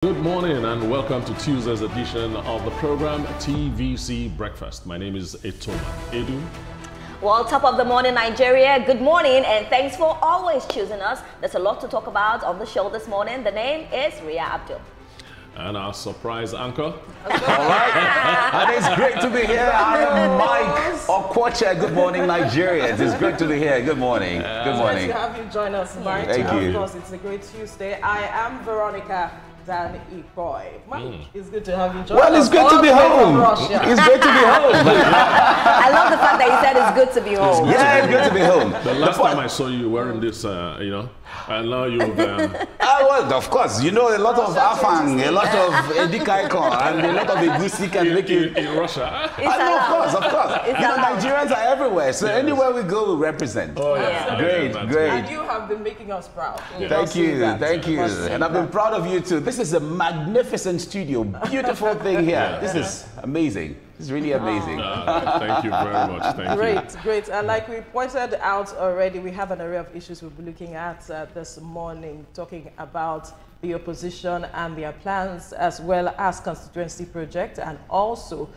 Good morning and welcome to Tuesday's edition of the program TVC Breakfast. My name is Etoma Edu. Well, top of the morning, Nigeria. Good morning and thanks for always choosing us. There's a lot to talk about on the show this morning. The name is Ria Abdul. And our surprise anchor. All right. And it's great to be here. I am Mike Okwocha. Good morning, Nigeria. It's great to be here. Good morning. Good morning. Nice to have you join us, Mike. Thank you. Of course, it's a great Tuesday. I am Veronica Dan Ikoy. Mike, it's good to have you join us. Well, it's good to be home. It's great to be home. I love the fact that you said it's good to be home. It's good to be home. The last time I saw you wearing this, and now you've... well, of course, you know, a lot of afang, a lot of edikaikon, and a lot of egusi can make you... In Russia? Of course. You know, Nigerians are everywhere, so anywhere we go, we represent. Oh, yeah. Great. And you have been making us proud. Thank you. And I've been proud of you too. This is a magnificent studio, beautiful thing here. This is amazing. This is really amazing. Thank you very much. Thank you. Great. And like we pointed out already, we have an array of issues we'll be looking at this morning, talking about the opposition and their plans, as well as constituency project, and also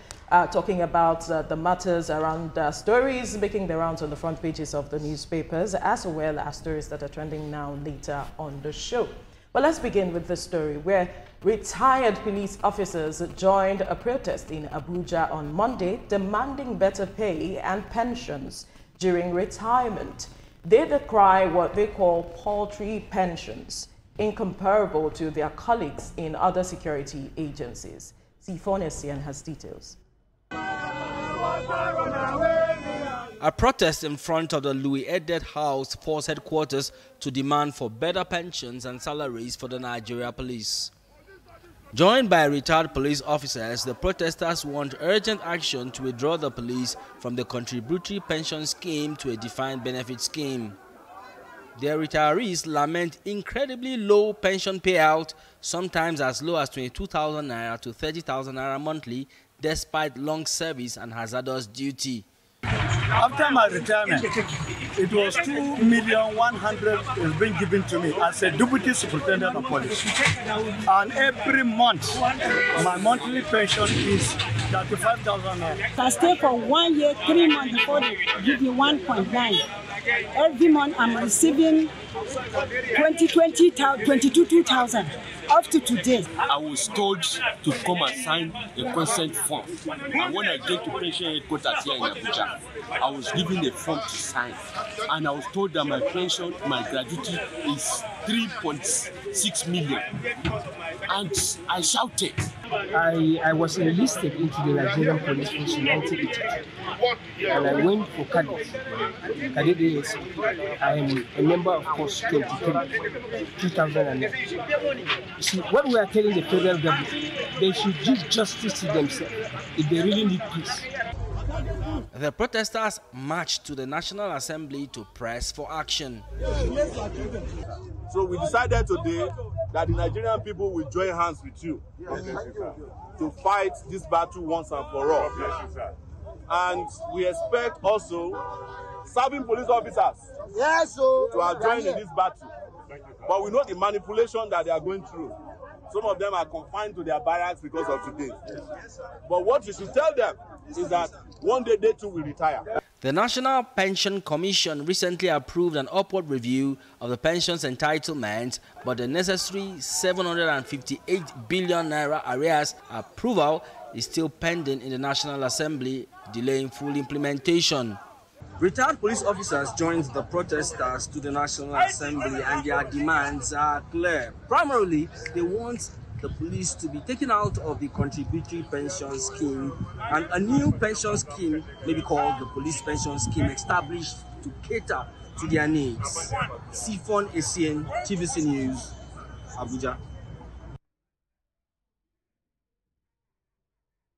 talking about the matters around stories making the rounds on the front pages of the newspapers, as well as stories that are trending now later on the show. But let's begin with the story where retired police officers joined a protest in Abuja on Monday demanding better pay and pensions during retirement. They decry what they call paltry pensions, incomparable to their colleagues in other security agencies. Sifonesian has details. A protest in front of the Louis Edet House Force headquarters to demand for better pensions and salaries for the Nigeria police. Joined by retired police officers, the protesters want urgent action to withdraw the police from the contributory pension scheme to a defined benefit scheme. Their retirees lament incredibly low pension payout, sometimes as low as 22,000 naira to 30,000 naira monthly, despite long service and hazardous duty. After my retirement, it was 2,100,000 is being given to me as a deputy superintendent of police. And every month, my monthly pension is 35,000 naira. I stay for 1 year, 3 months before they give me 1.9. Every month I'm receiving 22,000 up to today. I was told to come and sign a consent form. And when I get to pension headquarters here in Abuja, I was given a form to sign. And I was told that my pension, my gratuity is 3.6 million. And I shouted. I was enlisted into the Nigerian police force in 1982. And I went for cadet. Cadet days. I am a member of Force 23, 2009. You see, what we are telling the federal government, they should give justice to themselves if they really need peace. The protesters marched to the National Assembly to press for action. So we decided today that the Nigerian people will join hands with you to fight this battle once and for all. And we expect also serving police officers to are joined in this battle. But we know the manipulation that they are going through. Some of them are confined to their barracks because of today. But what you should tell them is that one day they too will retire. The National Pension Commission recently approved an upward review of the pensions entitlement, but the necessary 758 billion naira arrears approval is still pending in the National Assembly, delaying full implementation. Retired police officers joined the protesters to the National Assembly and their demands are clear. Primarily, they want the police to be taken out of the contributory pension scheme and a new pension scheme, maybe called the police pension scheme, established to cater to their needs. Sifonesian, TVC News, Abuja.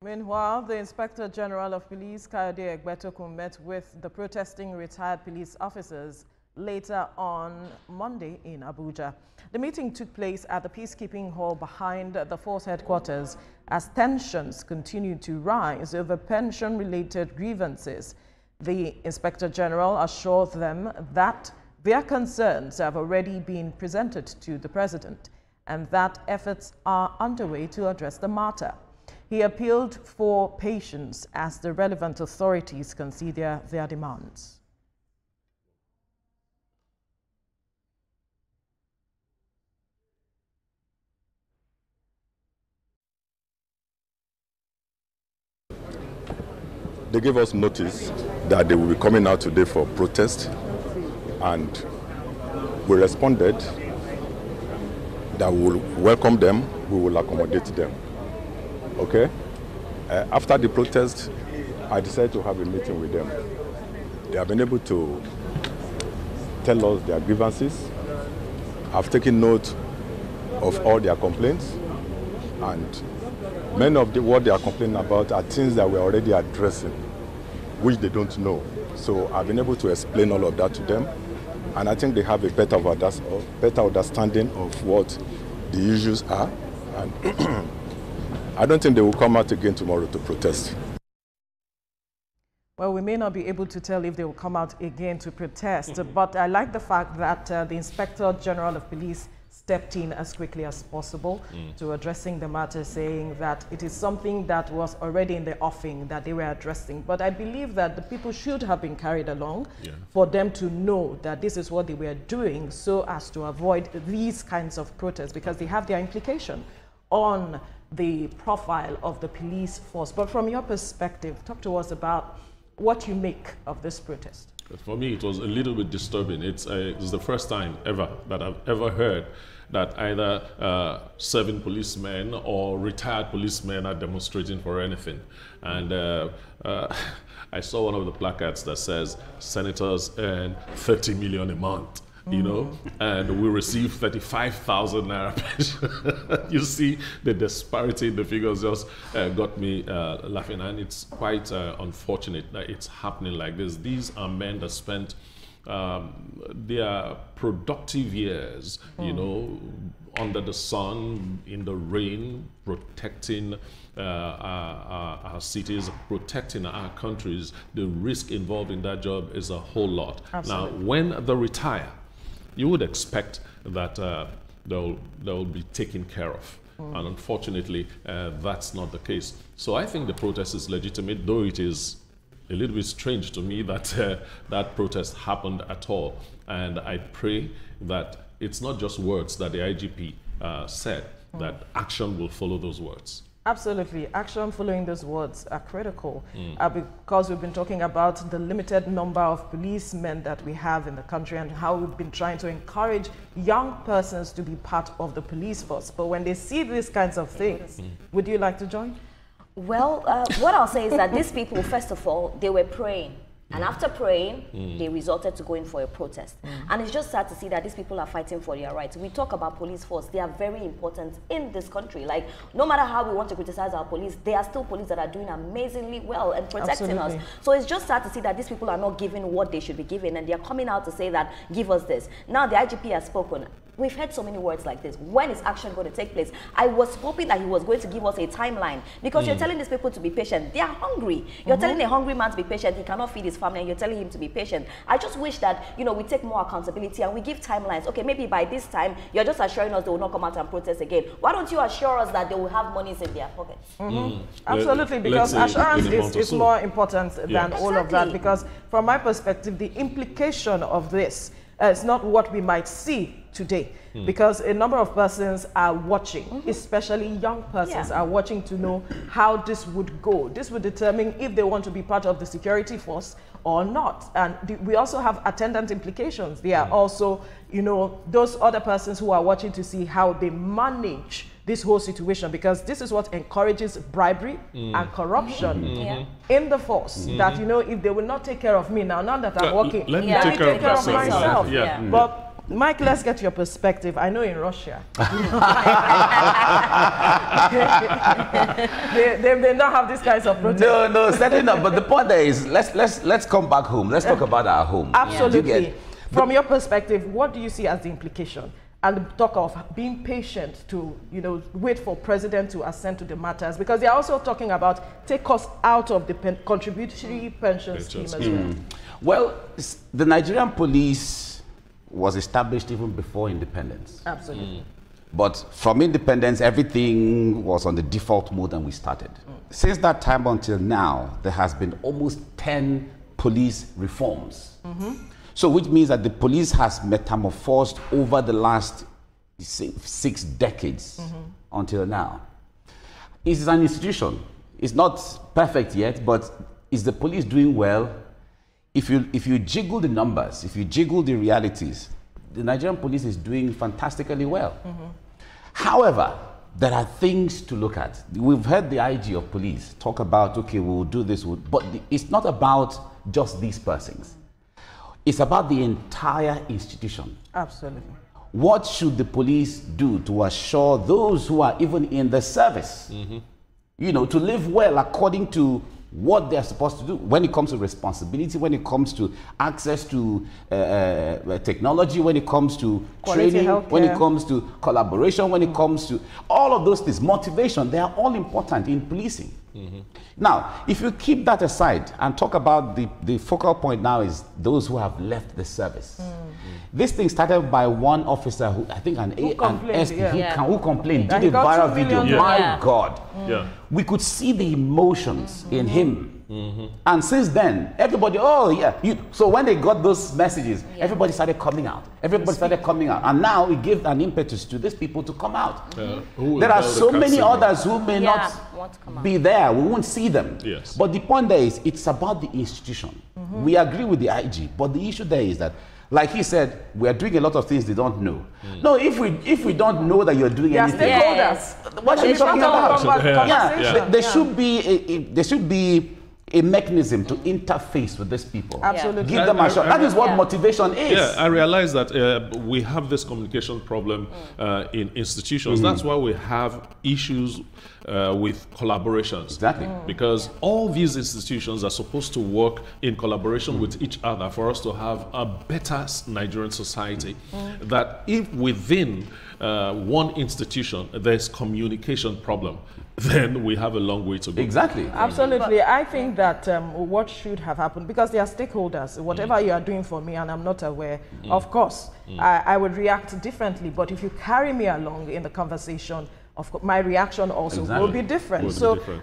Meanwhile, the Inspector General of Police, Kayode Egbetokun, met with the protesting retired police officers later on Monday in Abuja. The meeting took place at the Peacekeeping Hall behind the force headquarters as tensions continued to rise over pension-related grievances. The Inspector General assured them that their concerns have already been presented to the President and that efforts are underway to address the matter. He appealed for patience as the relevant authorities consider their demands. They gave us notice that they will be coming out today for protest, and we responded that we will welcome them, we will accommodate them. Okay? After the protest, I decided to have a meeting with them. They have been able to tell us their grievances. I've taken note of all their complaints, and many of what they are complaining about are things that we're already addressing, which they don't know. So I've been able to explain all of that to them, and I think they have a better understanding of what the issues are. And I don't think they will come out again tomorrow to protest. Well, we may not be able to tell if they will come out again to protest, but I like the fact that the Inspector General of Police stepped in as quickly as possible to addressing the matter, saying that it is something that was already in the offing that they were addressing. But I believe that the people should have been carried along for them to know that this is what they were doing so as to avoid these kinds of protests, because they have their implication on the profile of the police force. But from your perspective, talk to us about what you make of this protest. For me, it was a little bit disturbing. It's the first time ever that I've ever heard that either serving policemen or retired policemen are demonstrating for anything. And I saw one of the placards that says, senators earn 30 million a month. You know, and we receive 35,000 naira pension. You see, the disparity in the figures just got me laughing, and it's quite unfortunate that it's happening like this. These are men that spent their productive years, you know, under the sun, in the rain, protecting our cities, protecting our countries. The risk involved in that job is a whole lot. Absolutely. Now, when they retire, you would expect that they'll be taken care of. And unfortunately, that's not the case. So I think the protest is legitimate, though it is a little bit strange to me that that protest happened at all. And I pray that it's not just words that the IGP said, that action will follow those words. Absolutely. Action following those words are critical because we've been talking about the limited number of policemen that we have in the country and how we've been trying to encourage young persons to be part of the police force. But when they see these kinds of things, would you like to join? Well, what I'll say is that these people, first of all, they were praying. And after praying, they resorted to going for a protest. And it's just sad to see that these people are fighting for their rights. We talk about police force. They are very important in this country. Like, no matter how we want to criticize our police, they are still police that are doing amazingly well and protecting us. So it's just sad to see that these people are not given what they should be given, and they are coming out to say that, give us this. Now the IGP has spoken. We've heard so many words like this. When is action going to take place? I was hoping that he was going to give us a timeline, because you're telling these people to be patient. They are hungry. You're telling a hungry man to be patient. He cannot feed his family, and you're telling him to be patient. I just wish that, you know, we take more accountability and we give timelines. Okay, maybe by this time, you're just assuring us they will not come out and protest again. Why don't you assure us that they will have monies in their pockets? Absolutely, because assurance is more important than all of that. Because from my perspective, the implication of this is not what we might see today, because a number of persons are watching, especially young persons are watching to know how this would go. This would determine if they want to be part of the security force or not. And we also have attendant implications. There are also, you know, those other persons who are watching to see how they manage this whole situation, because this is what encourages bribery and corruption in the force. That, you know, if they will not take care of me now that I'm working, let me take care of myself. But Mike, let's get your perspective. I know in Russia, they don't have these kinds of protests. No, certainly not. But the point there is, let's come back home. Let's talk about our home. Absolutely. From your perspective, what do you see as the implication? And talk of being patient to, you know, wait for president to assent to the matters, because they are also talking about take us out of the contributory pension scheme as well. Well, the Nigerian police was established even before independence. Absolutely. But from independence, everything was on the default mode and we started. Since that time until now, there has been almost 10 police reforms. So which means that the police has metamorphosed over the last 6 decades until now. It's an institution. It's not perfect yet, but is the police doing well? If you jiggle the numbers, if you jiggle the realities, the Nigerian police is doing fantastically well. However, there are things to look at. We've heard the IG of police talk about, okay, we'll do this, but it's not about just these persons. It's about the entire institution. Absolutely. What should the police do to assure those who are even in the service, you know, to live well according to what they're supposed to do when it comes to responsibility, when it comes to access to technology, when it comes to training, when it comes to collaboration, when it comes to all of those things, motivation, they are all important in policing. Now, if you keep that aside and talk about the focal point now is those who have left the service. This thing started by one officer who, I think, who complained, did a viral video. My God. We could see the emotions in him. And since then, everybody, so when they got those messages, everybody started coming out. Everybody started coming out. And now we give an impetus to these people to come out. There are so many others who may not be there. We won't see them. But the point there is, it's about the institution. We agree with the IG, but the issue there is that, like he said, we are doing a lot of things they don't know. No, if we don't know that you're doing anything, what are you talking about? There should be a mechanism to interface with these people. Absolutely. Give them a shot. That is what motivation is. Yeah, I realize that we have this communication problem in institutions. That's why we have issues with collaborations. Exactly. Because all these institutions are supposed to work in collaboration with each other for us to have a better Nigerian society. That if within one institution there's communication problem, then we have a long way to go. Exactly. Absolutely. I think that what should have happened, because they are stakeholders, whatever you are doing for me and I'm not aware, of course, I would react differently. But if you carry me along in the conversation, of course, my reaction also will be different.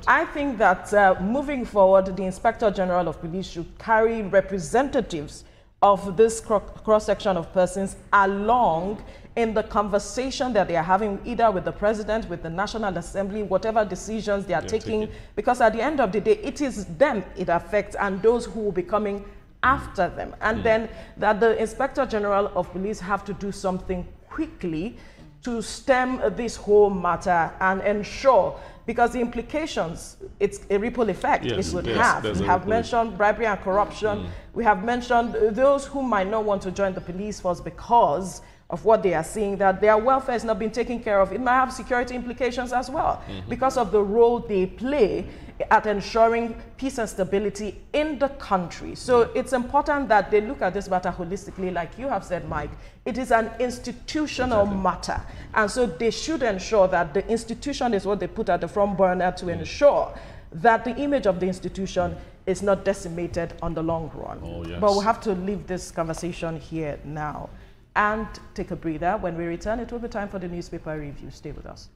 I think that moving forward, the Inspector General of Police should carry representatives of this cross-section of persons along in the conversation that they are having, either with the president, with the National Assembly, whatever decisions they are taking, because at the end of the day, it is them it affects and those who will be coming after them. And then that the Inspector General of Police have to do something quickly to stem this whole matter and ensure, because the implications, it's a ripple effect it would have. We have mentioned bribery and corruption. We have mentioned those who might not want to join the police force because of what they are seeing, that their welfare is not being taken care of. It might have security implications as well because of the role they play at ensuring peace and stability in the country. So it's important that they look at this matter holistically, like you have said, Mike. It is an institutional matter. And so they should ensure that the institution is what they put at the front burner to ensure that the image of the institution is not decimated on the long run. But we'll have to leave this conversation here now and take a breather. When we return, it will be time for the newspaper review. Stay with us.